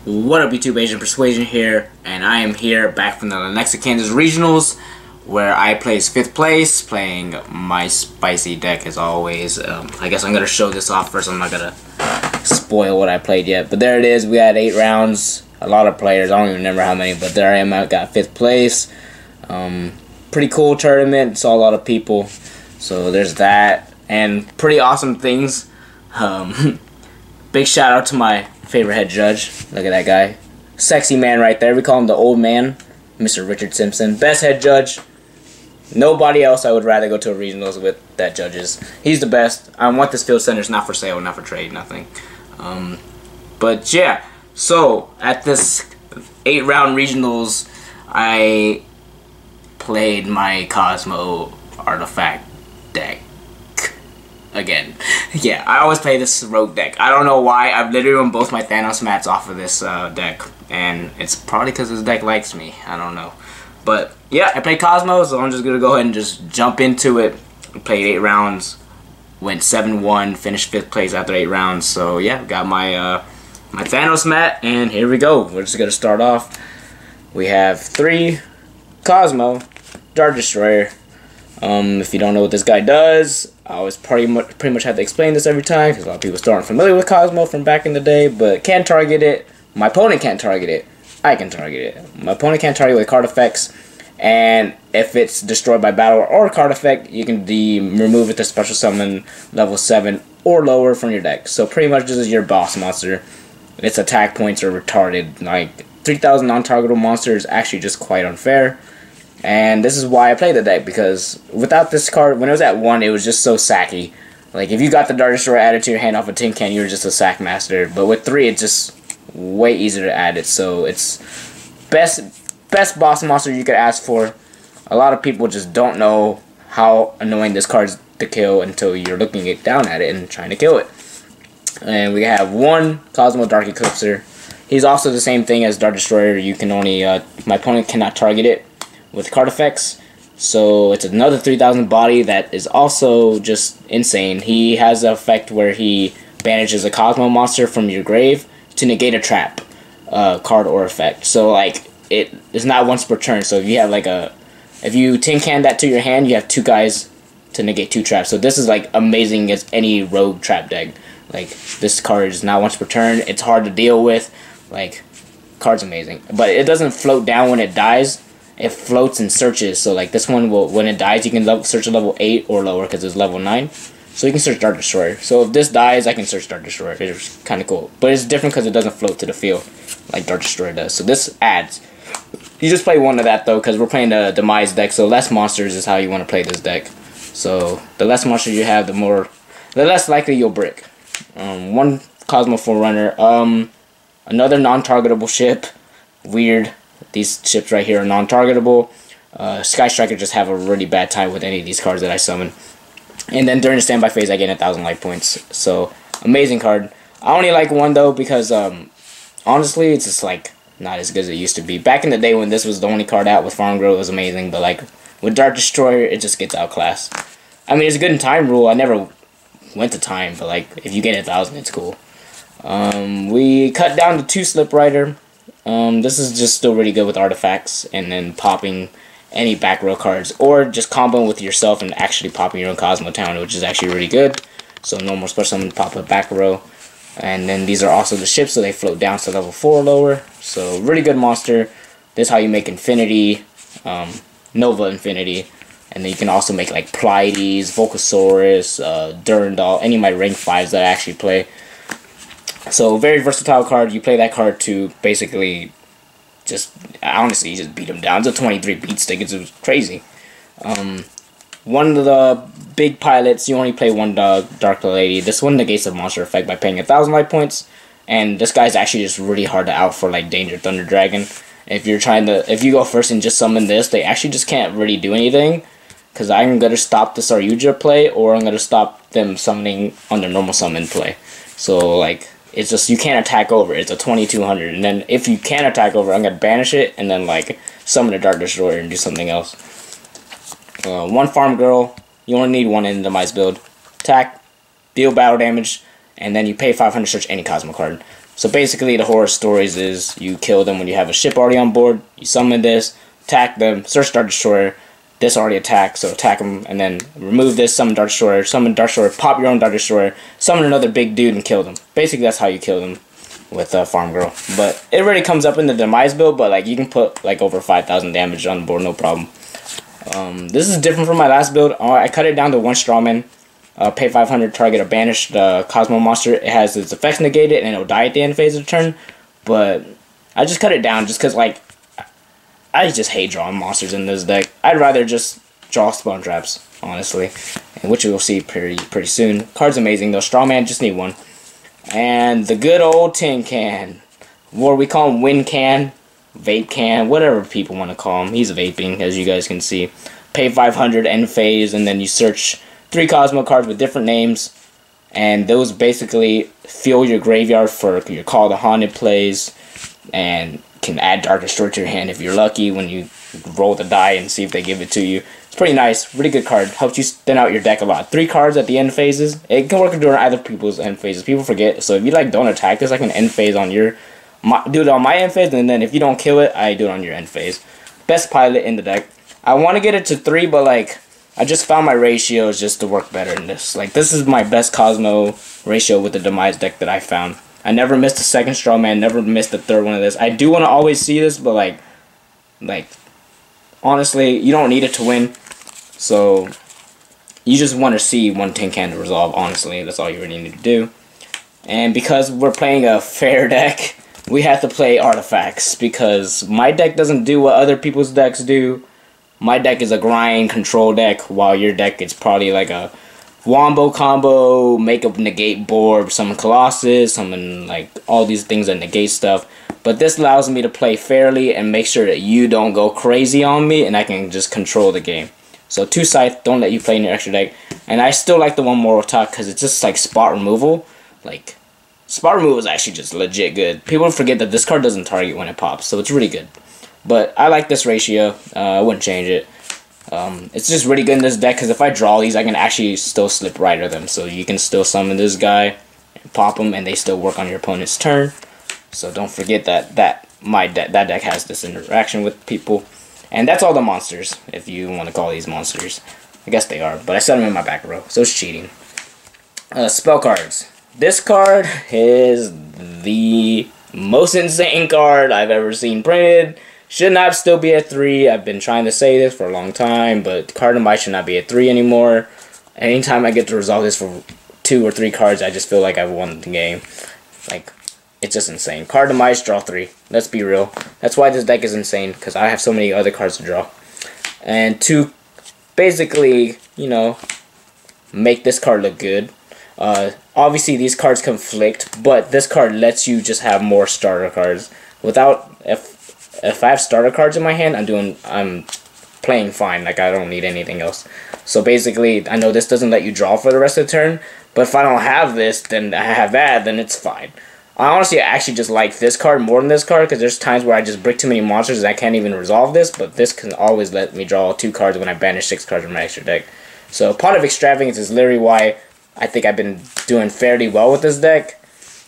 What up, YouTube? Asian Persuasion here, and I am here back from the Lenexa, Kansas Regionals, where I placed 5th place, playing my spicy deck as always. I guess I'm gonna show this off first. I'm not gonna spoil what I played yet, but there it is. We had 8 rounds, a lot of players. I don't even remember how many, but there I am. I got 5th place. Pretty cool tournament. Saw a lot of people, so there's that, and pretty awesome things. Big shout out to my favorite head judge. Look at that guy. Sexy man right there. We call him the old man. Mr. Richard Simpson. Best head judge. Nobody else I would rather go to a regionals with that judges. He's the best. I want this field center. It's not for sale, not for trade, nothing. But yeah. So at this 8-round regionals, I played my Cosmo artifact deck. Again. Yeah, I always play this rogue deck. I don't know why. I've literally run both my Thanos mats off of this deck. And it's probably because this deck likes me. I don't know. But yeah, I played Cosmo, so I'm just going to go ahead and just jump into it. I played 8 rounds. Went 7-1. Finished 5th place after 8 rounds. So yeah, got my my Thanos mat. And here we go. We're just going to start off. We have 3 Cosmo, Dart Destroyer. If you don't know what this guy does, I always pretty much have to explain this every time because a lot of people still aren't familiar with Cosmo from back in the day, but can't target it. My opponent can't target it. I can target it. My opponent can't target it with card effects, and if it's destroyed by battle or card effect, you can remove it to special summon level 7 or lower from your deck. So pretty much this is your boss monster. Its attack points are retarded. Like 3,000 non-targetable monsters is actually just quite unfair. And this is why I play the deck, because without this card, when it was at 1, it was just so sacky. Like, if you got the Dart Destroyer added to your hand off a tin can, you were just a sack master. But with 3, it's just way easier to add it. So it's best boss monster you could ask for. A lot of people just don't know how annoying this card is to kill until you're looking down at it and trying to kill it. And we have 1 Cosmo Dark Eclipser. He's also the same thing as Dart Destroyer. You can only my opponent cannot target it with card effects, so it's another 3,000 body that is also just insane. He has an effect where he banishes a Cosmo monster from your grave to negate a trap card or effect. So like it is not once per turn. So if you have like if you tin can that to your hand, you have 2 guys to negate 2 traps. So this is like amazing as any rogue trap deck. Like this card is not once per turn. It's hard to deal with. Like card's amazing, but it doesn't float down when it dies. It floats and searches, so like this one will, when it dies, you can search a level 8 or lower because it's level 9. So you can search Dart Destroyer. So if this dies, I can search Dart Destroyer. It's kind of cool, but it's different because it doesn't float to the field like Dart Destroyer does. So this adds. You just play 1 of that though, because we're playing the Demise deck. So less monsters is how you want to play this deck. So the less monsters you have, the less likely you'll brick. 1 Cosmo Forerunner. Another non-targetable ship. Weird. These ships right here are non-targetable. Sky Striker just have a really bad time with any of these cards that I summon. And then during the standby phase, I get 1,000 life points. So, amazing card. I only like 1 though because, honestly, it's just like not as good as it used to be. Back in the day when this was the only card out with Farm Grow, it was amazing. But like with Dart Destroyer, it just gets outclassed. I mean, it's good in time rule. I never went to time, but like if you get 1,000, it's cool. We cut down to 2 Slip Rider. This is just still really good with artifacts and then popping any back row cards, or just comboing with yourself and actually popping your own Cosmo Town, which is actually really good. So no more special summon, pop a back row. And then these are also the ships, so they float down to level 4 or lower. So really good monster. This is how you make Infinity, Nova Infinity. And then you can also make like Pleiades, Volcasaurus, Durandal, any of my rank 5s that I actually play. So, very versatile card. You play that card to basically just, honestly, you just beat him down. It's a 23 beat stick. It's crazy. One of the big pilots, you only play 1 Dark Lady. This one negates a monster effect by paying 1,000 life points. And this guy's actually just really hard to out for like Danger Thunder Dragon. If you go first and just summon this, they actually just can't really do anything. Because I'm going to stop the Yugioh play, or I'm going to stop them summoning on their normal summon play. So, like, it's just, you can't attack over. It's a 2200. And then if you can attack over, I'm going to banish it and then, like, summon a Dart Destroyer and do something else. 1 Farm Girl. You only need 1 in the Demise build. Attack. Deal battle damage. and then you pay 500 to search any Cosmo card. So basically the horror stories is you kill them when you have a ship already on board, you summon this, attack them, search Dark Destroyer, this already attacked, so attack them, and then remove this, summon Dark Destroyer, pop your own Dark Destroyer, summon another big dude and kill them. Basically that's how you kill them with Farm Girl. But it already comes up in the Demise build, but like you can put like over 5,000 damage on the board, no problem. This is different from my last build. I cut it down to 1 Strawman. Pay 500, target a banished Cosmo monster. It has its effects negated and it'll die at the end phase of the turn. But I just cut it down just because like I just hate drawing monsters in this deck. I'd rather just draw spawn traps, honestly, and which you'll see pretty soon. Card's amazing though. Strawman, just need 1. And the good old tin can, or we call him Wind Can, Vape Can, whatever people want to call him. He's vaping, as you guys can see. Pay 500 end phase, and then you search 3 Cosmo cards with different names, and those basically fill your graveyard for your Call the Haunted plays, and can add Dark Destroyer to your hand if you're lucky when you roll the die and see if they give it to you. It's pretty nice, really good card. Helps you thin out your deck a lot. 3 cards at the end phases. It can work during other people's end phases. People forget. So if you like don't attack, there's like an end phase on your do it on my end phase, and then if you don't kill it, I do it on your end phase. Best pilot in the deck. I want to get it to 3, but like I just found my ratios just to work better in this. Like this is my best Cosmo ratio with the Demise deck that I found. I never missed a second straw man, never missed the third one of this. I do want to always see this, but like honestly, you don't need it to win. So you just want to see 1 tin can to resolve, honestly. That's all you really need to do. And because we're playing a fair deck, we have to play artifacts, because my deck doesn't do what other people's decks do. My deck is a grind control deck, while your deck is probably like a wombo combo, make a negate board, summon Colossus, summon like all these things that negate stuff. But this allows me to play fairly and make sure that you don't go crazy on me, and I can just control the game. So 2 Scythe, don't let you play in your extra deck. And I still like the 1 Moral Talk because it's just like spot removal. Like, spot removal is actually just legit good. People forget that this card doesn't target when it pops, so it's really good. But I like this ratio. I wouldn't change it. It's just really good in this deck because if I draw these, I can actually still slip right of them. So you can still summon this guy and pop them, and they still work on your opponent's turn. So don't forget that that deck has this interaction with people. And that's all the monsters, if you want to call these monsters. I guess they are, but I set them in my back row, so it's cheating. Spell cards. This card is the most insane card I've ever seen printed. Should not still be at 3. I've been trying to say this for a long time, but Card Demise should not be at 3 anymore. Anytime I get to resolve this for 2 or 3 cards, I just feel like I've won the game. Like, it's just insane. Card Demise, draw 3. Let's be real. That's why this deck is insane, because I have so many other cards to draw. And to basically, you know, make this card look good. Obviously, these cards conflict, but this card lets you just have more starter cards. Without, if I have starter cards in my hand, I'm playing fine. Like, I don't need anything else. So basically, I know this doesn't let you draw for the rest of the turn, but if I don't have this, then I have that, then it's fine. I honestly actually just like this card more than this card, because there's times where I just brick too many monsters and I can't even resolve this, but this can always let me draw 2 cards when I banish 6 cards from my extra deck. So Pot of Extravagance is literally why I think I've been doing fairly well with this deck.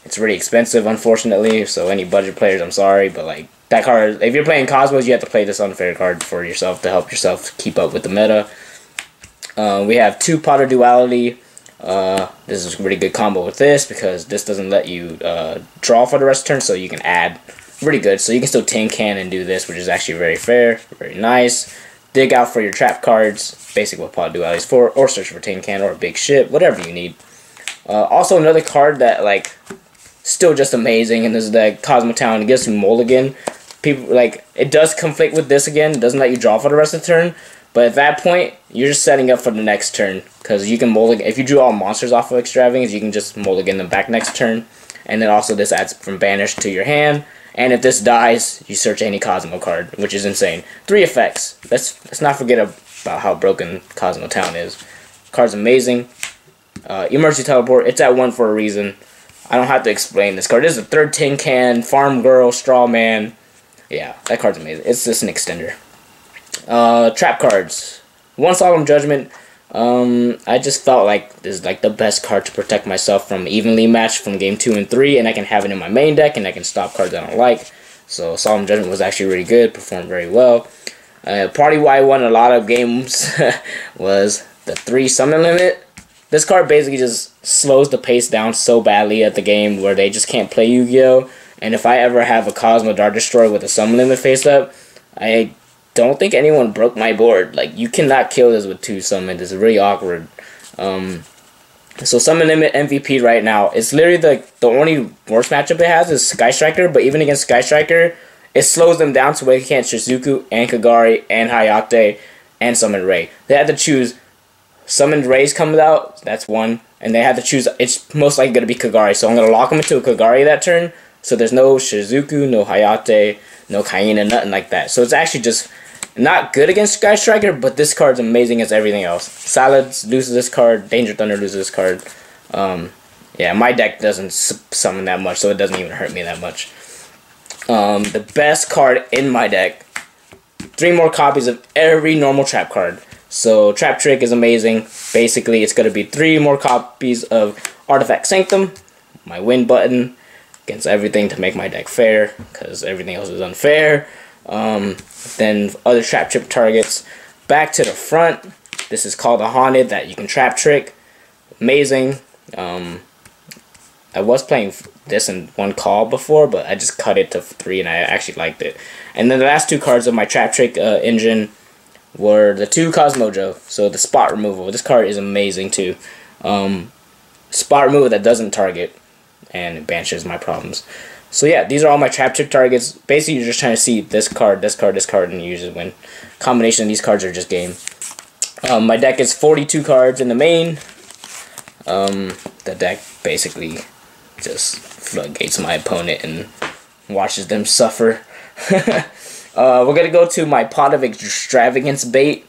It's really expensive, unfortunately, so any budget players, I'm sorry, but like, that card, if you're playing Cosmos, you have to play this unfair card for yourself to help yourself keep up with the meta. We have 2 Pot of Duality. This is a really good combo with this, because this doesn't let you draw for the rest of the turn, so you can add. Really good, so you can still tin can and do this, which is actually very fair, very nice. Dig out for your trap cards, basically what Pot of Duality is for, or search for tin can or a big ship, whatever you need. Also another card that like still just amazing in this deck, Cosmo Town. It gives you mulligan. People like, it does conflict with this again. It doesn't let you draw for the rest of the turn. But at that point, you're just setting up for the next turn, because you can mulligan. If you drew all monsters off of Extravagance, you can just mulligan them back next turn. And then also this adds from Banish to your hand. And if this dies, you search any Cosmo card, which is insane. 3 effects. Let's not forget about how broken Cosmo Town is. Card's amazing. Emergency Teleport. It's at 1 for a reason. I don't have to explain this card. This is the 3rd Tin Can, Farm Girl, Straw Man. Yeah, that card's amazing. It's just an extender. Trap cards. 1 Solemn Judgment. I just felt like this is like the best card to protect myself from evenly matched from game 2 and 3, and I can have it in my main deck, and I can stop cards I don't like. So Solemn Judgment was actually really good, performed very well. Party why I won a lot of games was the 3 summon limit. This card basically just slows the pace down so badly at the game where they just can't play Yu-Gi-Oh! And if I ever have a Cosmo Dart Destroyer with a summon limit face up, I don't think anyone broke my board. Like, you cannot kill this with 2 summons. It's really awkward. So Summon Limit MVP right now, it's literally the only worst matchup it has is Sky Striker, but even against Sky Striker, it slows them down to where they can't Shizuku and Kagari and Hayate and Summon Ray. They had to choose Summoned Ray's coming out, that's one, and they had to choose, it's most likely going to be Kagari, so I'm going to lock them into a Kagari that turn, so there's no Shizuku, no Hayate, no Kaina, nothing like that. So it's actually just not good against Sky Striker, but this card's amazing against everything else. Salads loses this card, Danger Thunder loses this card. Yeah, my deck doesn't summon that much, so it doesn't even hurt me that much. The best card in my deck, 3 more copies of every normal trap card. So Trap Trick is amazing. Basically, it's going to be 3 more copies of Artifact Sanctum, my win button, against everything to make my deck fair, because everything else is unfair. Then other Trap Trick targets. Back to the front, this is called a Haunted that you can Trap Trick. Amazing. I was playing this in 1 call before, but I just cut it to 3 and I actually liked it. And then the last 2 cards of my Trap Trick engine were the 2 Cosmo. So the Spot Removal. This card is amazing too. Spot Removal that doesn't target, and it banishes my problems. So yeah, these are all my Trap Trick targets. Basically, you're just trying to see this card, this card, this card, and you usually win. Combination of these cards are just game. My deck is 42 cards in the main. The deck basically just floodgates my opponent and watches them suffer. We're going to go to my Pot of Extravagance bait.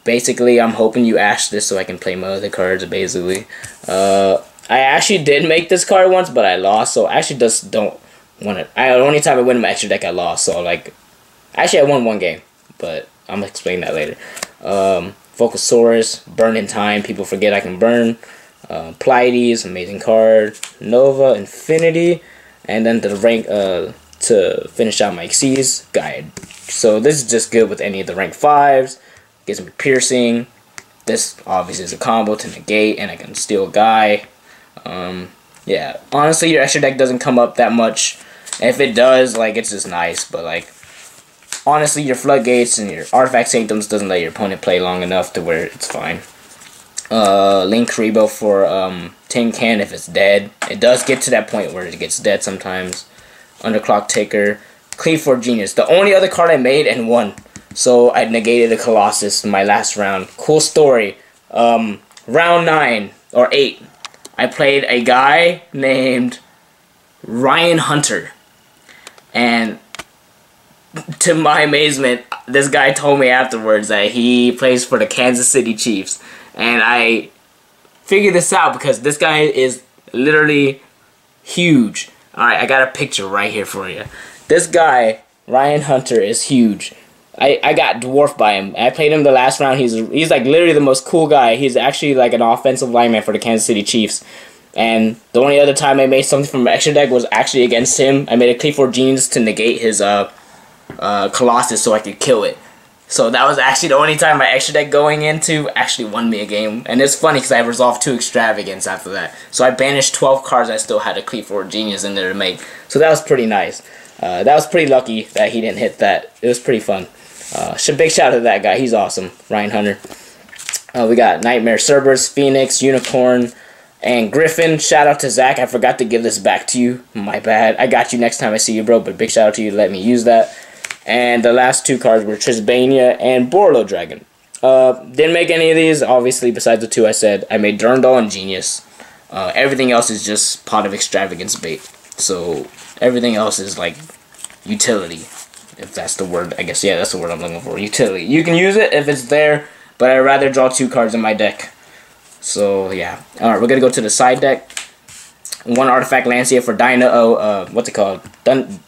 Basically, I'm hoping you ash this so I can play my other cards, basically. I actually did make this card once, but I lost, so I actually just don't want it. The only time I win in my extra deck, I lost, so, like, actually, I won 1 game, but I'm going to explain that later. Focusaurus, Burn in Time, people forget I can burn. Pleiades, amazing card. Nova, Infinity, and then the rank, to finish out my Xyz guide. So this is just good with any of the rank 5s. Gives me piercing. This obviously is a combo to negate, and I can steal a guy. Yeah, honestly, your extra deck doesn't come up that much. And if it does, like, it's just nice. But, like, honestly, your Floodgates and your Artifact Sanctums doesn't let your opponent play long enough to where it's fine. Link Karibo for Tin Can if it's dead. It does get to that point where it gets dead sometimes. Underclock Taker. Cleave for Genius. The only other card I made and won. So I negated a Colossus in my last round. Cool story. Round 9 or 8. I played a guy named Ryan Hunter. And to my amazement, this guy told me afterwards that he plays for the Kansas City Chiefs. And I figured this out because this guy is literally huge. Alright, I got a picture right here for you. This guy, Ryan Hunter, is huge. I got dwarfed by him. I played him the last round. He's like literally the most cool guy. He's actually like an offensive lineman for the Kansas City Chiefs. And the only other time I made something from my extra deck was actually against him. I made a Cleave for Genius to negate his Colossus so I could kill it. So that was actually the only time my extra deck going into actually won me a game. And it's funny because I resolved 2 Extravagance after that. So I banished 12 cards. I still had a Cleave for Genius in there to make. So that was pretty nice. That was pretty lucky that he didn't hit that. It was pretty fun. Big shout out to that guy. He's awesome. Ryan Hunter. We got Nightmare Cerberus, Phoenix, Unicorn, and Griffin. Shout out to Zach. I forgot to give this back to you. My bad. I got you next time I see you, bro. But big shout out to you to let me use that. And the last 2 cards were Trisbania and Borlo Dragon. Didn't make any of these, obviously, besides the 2 I said. I made Durandal and Genius. Everything else is just Pot of Extravagance bait. So everything else is like utility. If that's the word, I guess, yeah, that's the word I'm looking for. Utility. You can use it if it's there, but I'd rather draw 2 cards in my deck. So, yeah. Alright, we're going to go to the side deck. 1 artifact Lancia for Dino. What's it called?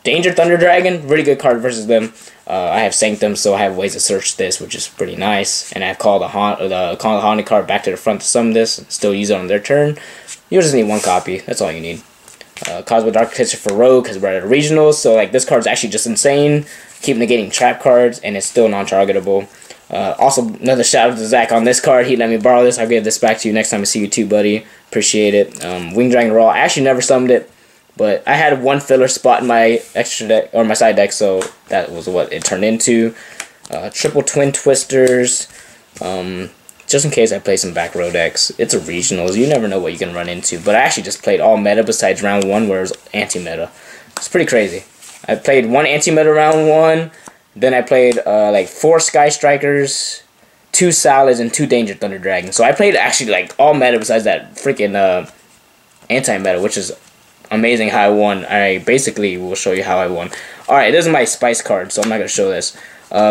Danger Thunder Dragon. Really good card versus them. I have Sanctum, so I have ways to search this, which is pretty nice. And I call the Haunted card back to the front to summon this. Still use it on their turn. You just need 1 copy. That's all you need. Cosmo Dark Architecture for Rogue because we're at a regionals. So like this card's actually just insane. Keep negating trap cards, and it's still non-targetable. Also, another shout out to Zach on this card. He let me borrow this. I'll give this back to you next time I see you too, buddy. Appreciate it. Wing Dragon Raw. I actually never summoned it, but I had 1 filler spot in my extra deck or my side deck, so that was what it turned into. Triple Twin Twisters. Just in case I play some back row decks. It's a regionals. You never know what you can run into. But I actually just played all meta besides round 1, where it was anti-meta. It's pretty crazy. I played 1 anti-meta round 1. Then I played like 4 Sky Strikers, 2 Salads, and 2 Danger Thunder Dragons. So I played actually like all meta besides that freaking anti-meta, which is amazing how I won. I basically will show you how I won. Alright, this is my Spice card, so I'm not going to show this.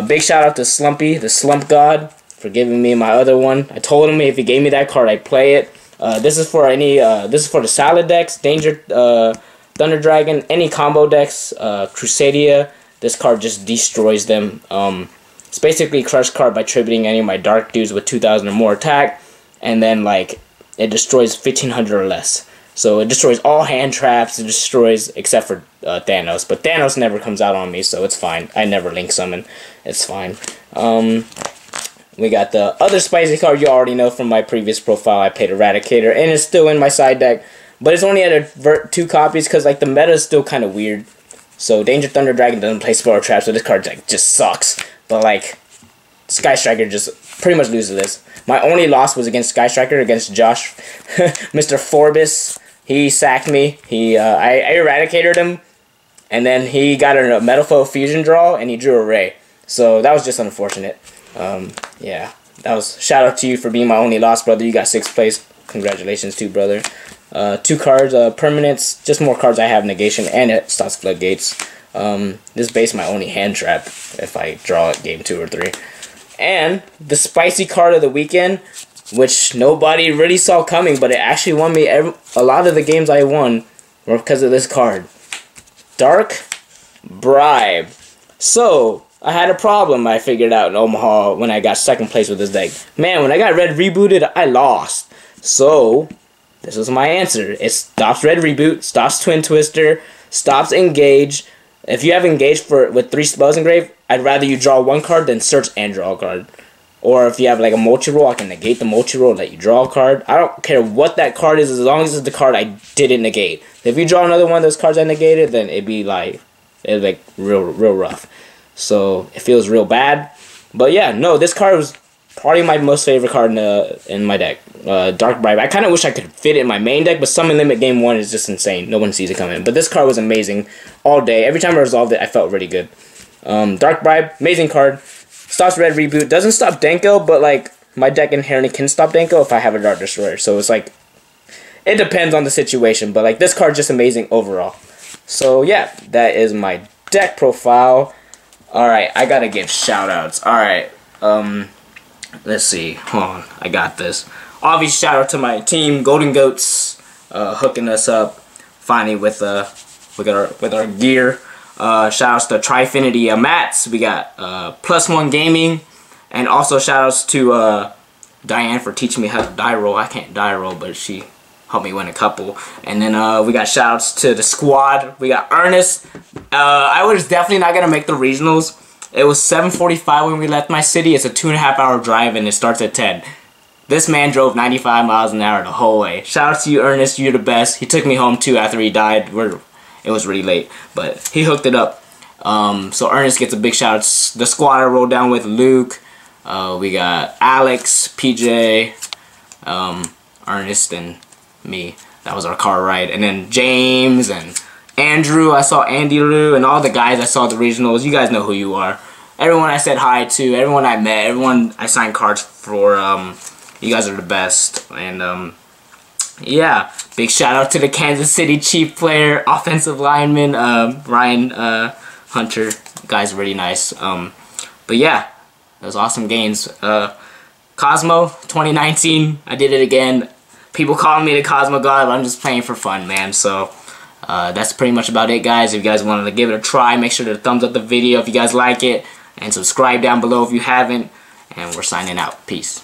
Big shout out to Slumpy, the Slump God, for giving me my other one. I told him if he gave me that card, I'd play it. This is for any. This is for the Salad decks, Danger Thunder Dragon, any combo decks, Crusadia. This card just destroys them. It's basically a crush card by tributing any of my dark dudes with 2,000 or more attack, and then like it destroys 1,500 or less. So it destroys all hand traps. It destroys except for Thanos, but Thanos never comes out on me, so it's fine. I never link summon. It's fine. We got the other spicy card you already know from my previous profile. I played Eradicator, and it's still in my side deck, but it's only at 2 copies because like the meta is still kind of weird. So Danger Thunder Dragon doesn't play Spell Trap, so this card like just sucks. But like Sky Striker just pretty much loses this. My only loss was against Sky Striker, against Josh, Mr. Forbes. He sacked me. I eradicated him, and then he got a Metal Foe Fusion draw, and he drew a Ray. So that was just unfortunate. Yeah, that was shout out to you for being my only loss, brother. You got 6th place. Congratulations too, brother. 2 cards, permanents, just more cards I have negation, and it stops floodgates. This base my only hand trap if I draw it game 2 or 3. And the spicy card of the weekend, which nobody really saw coming, but it actually won me a lot of the games I won were because of this card. Dark Bribe. So I had a problem I figured out in Omaha when I got 2nd place with this deck. Man, when I got red rebooted, I lost. So this was my answer. It stops Red Reboot, stops Twin Twister, stops Engage. If you have Engage with 3 spells engraved, I'd rather you draw 1 card than search and draw a card. Or if you have like a multi-roll, I can negate the multi-roll and let you draw a card. I don't care what that card is as long as it's the card I didn't negate. If you draw another one of those cards I negated, then it'd be like real rough. So it feels real bad. But yeah, no, this card was probably my most favorite card in my deck. Dark Bribe. I kind of wish I could fit it in my main deck, but Summon Limit Game 1 is just insane. No one sees it coming. But this card was amazing all day. Every time I resolved it, I felt really good. Dark Bribe, amazing card. Stops Red Reboot. Doesn't stop Denko, but like my deck inherently can stop Denko if I have a Dark Destroyer. So it's like, it depends on the situation. But like this card just amazing overall. So yeah, that is my deck profile. Alright, I gotta give shoutouts. Alright, let's see. Hold on, I got this. Obvious shout out to my team, Golden Goats, hooking us up finally with our gear. Shout outs to Trifinity Mats. We got +1 Gaming, and also shout outs to Diane for teaching me how to die roll. I can't die roll, but she helped me win a couple. And then we got shout outs to the squad. We got Ernest. I was definitely not gonna make the regionals. It was 7:45 when we left my city. It's a 2.5-hour drive, and it starts at 10. This man drove 95 miles an hour the whole way. Shout out to you, Ernest. You're the best. He took me home too after he died. It was really late, but he hooked it up. So Ernest gets a big shout out. The squad I rolled down with: Luke. We got Alex, PJ, Ernest, and me. That was our car ride. And then James and Andrew. I saw Andy Lou and all the guys I saw at the regionals. You guys know who you are. Everyone I said hi to, everyone I met, everyone I signed cards for. You guys are the best. And yeah, big shout out to the Kansas City Chief player, offensive lineman, Ryan Hunter. Guy's really nice. But yeah, those awesome games. Cosmo 2019, I did it again. People calling me the Cosmo God, but I'm just playing for fun, man. So that's pretty much about it, guys. If you guys wanted to give it a try, make sure to thumbs up the video if you guys like it, and subscribe down below if you haven't. And we're signing out. Peace.